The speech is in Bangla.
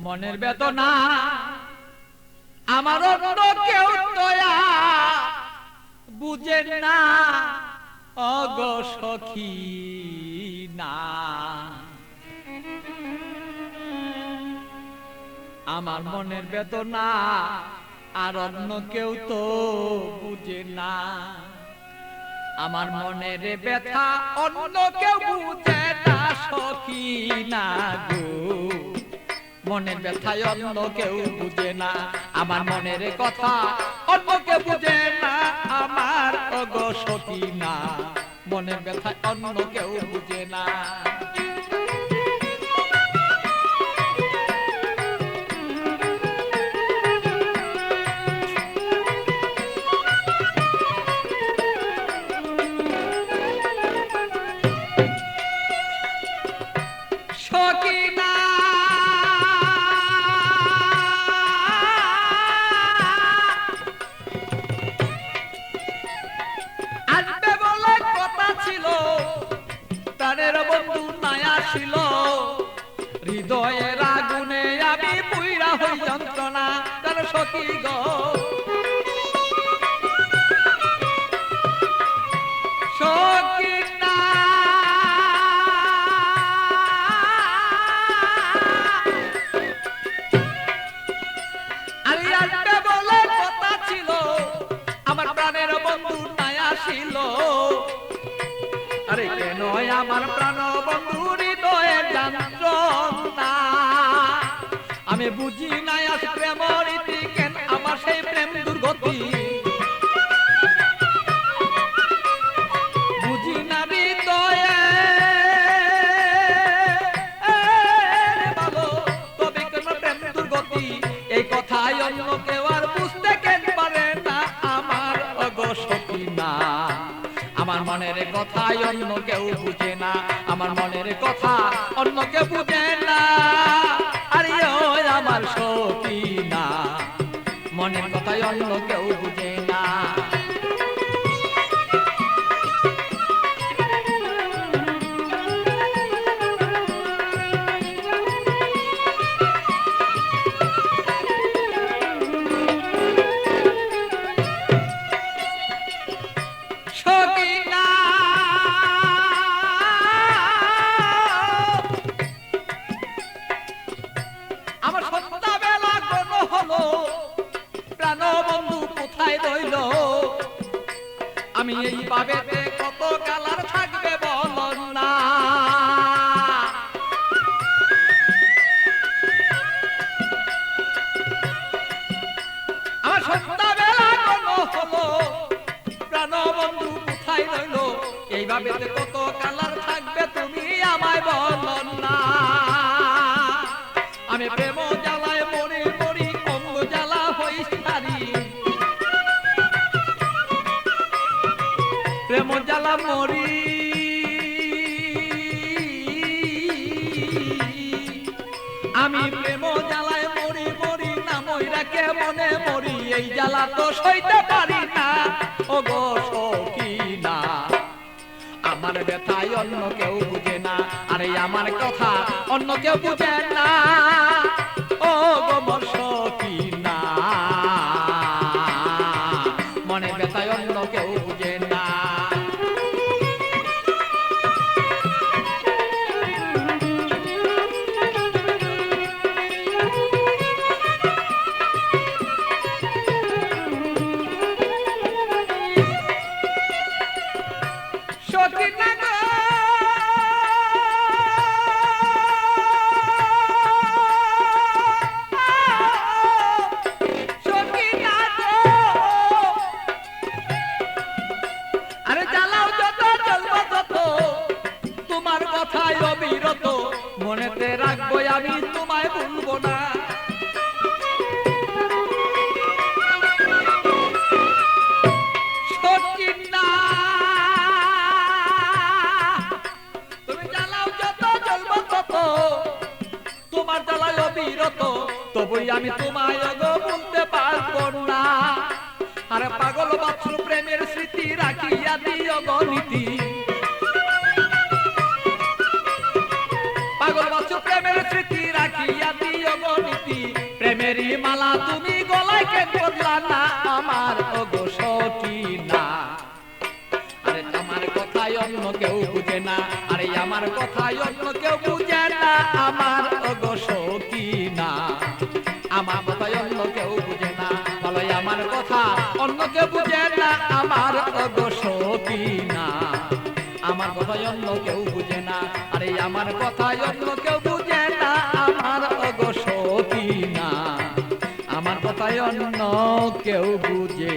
মনের বেদনা আমার অন্য কেউ দয়া বুঝে না অগো সখী না। আমার মনের বেদনা আর অন্য কেউ তো বুঝে না। আমার মনের ব্যথা অন্য কেউ বুঝে না সখী না গো। মনের ব্যথায় অন্য কেউ বুঝে না, আমার মনের কথা অন্য কেউ বুঝে না আমার অগো সখী না। মনের ব্যথায় অন্য কেউ বুঝে না। সখী না আসবে বলে কথা ছিল, প্রাণের বন্ধু নাই আসিল। হৃদয়ের আগুনে আমি পুইরা হই যন্ত্রণা তার সখী গো। সখী না আরে আসবে বলে কথা ছিল, আমার প্রাণের বন্ধু নাই আসিল। আরে কেন আমার প্রাণ বন্ধু হৃদয়ের যন্ত্রণা আমি বুঝি নাই আজ প্রেম রীতি কেন আমার সেই প্রেম দুর্গতি। বুঝি না হৃদয়ে ভালো তবে কেন প্রেম দুর্গতি। এই কথাই অন্য কেউ আর বুঝতে কেন পারে না আমার অগো সখী না। আমার মনের কথাই অন্য কেউ বুঝে না, আমার মনের কথা অন্য কেউ বুঝে না। আরে ওই আমার সখী না, মনের কথাই অন্য কেউ বুঝে না। সখী না আমার সন্ধ্যাবেলা কোন হলো, প্রাণ বন্ধু কোথায় রইল। আমি এই ভাবেতে কত কালার থাকবে বল না। আমার সন্ধ্যাবেলা কোন হলো, প্রাণ বন্ধু কোথায় রইল। এই ভাবেতে কত কালার থাকবে তুমি আমায় বল না। আমি প্রেম জ্বালায় মরি মরি অঙ্গ জ্বালা হই সারি। প্রেম জ্বালা মরি আমি প্রেম জ্বালায় মরি মরি না মইরা কে মনে মরি। এই জ্বালা তো সইতে পারি না ওগো সখী না। আমার ব্যথায় অন্য কেউ বুঝে না, আরে আমার কথা অন্য কেউ বুঝে না ও গো মোর সখী না। মনে ব্যথায় অন্য কেউ বুঝে না। সখী না গো সখী না গো আরে জ্বালাও যত জ্বলবো তত তোমার কথায় অবিরত। মনেতে রাখবো আমি তোমায় ভুলবো না। সখী না তুমি জ্বালাও যত জ্বলবো তত তোমার জ্বালায় অবিরত। তবুই আমি তোমায় গো বলতে পারবো না। আরে পাগল বাছুর প্রেমের স্মৃতি রাখিয়া দিও গো নীতি। পাগল বাছুর প্রেমের স্মৃতি রাখিয়া দিও গো নীতি। করলা না আমার ওগো সখী না। আরে আমার কথাই অন্য কেউ বুঝে না, আরে আমার কথাই অন্য কেউ বুঝে না আমার ওগো সখী না। আমার কথাই অন্য কেউ বুঝে না, বলো আমার কথা অন্য কেউ বুঝে না আমার ওগো সখী না। আমার কথাই অন্য কেউ বুঝে না, আরে আমার কথাই অন্য কেউ বুঝে না আমার ওগো সখী না। আমার কথাই অন্য কেউ বুঝে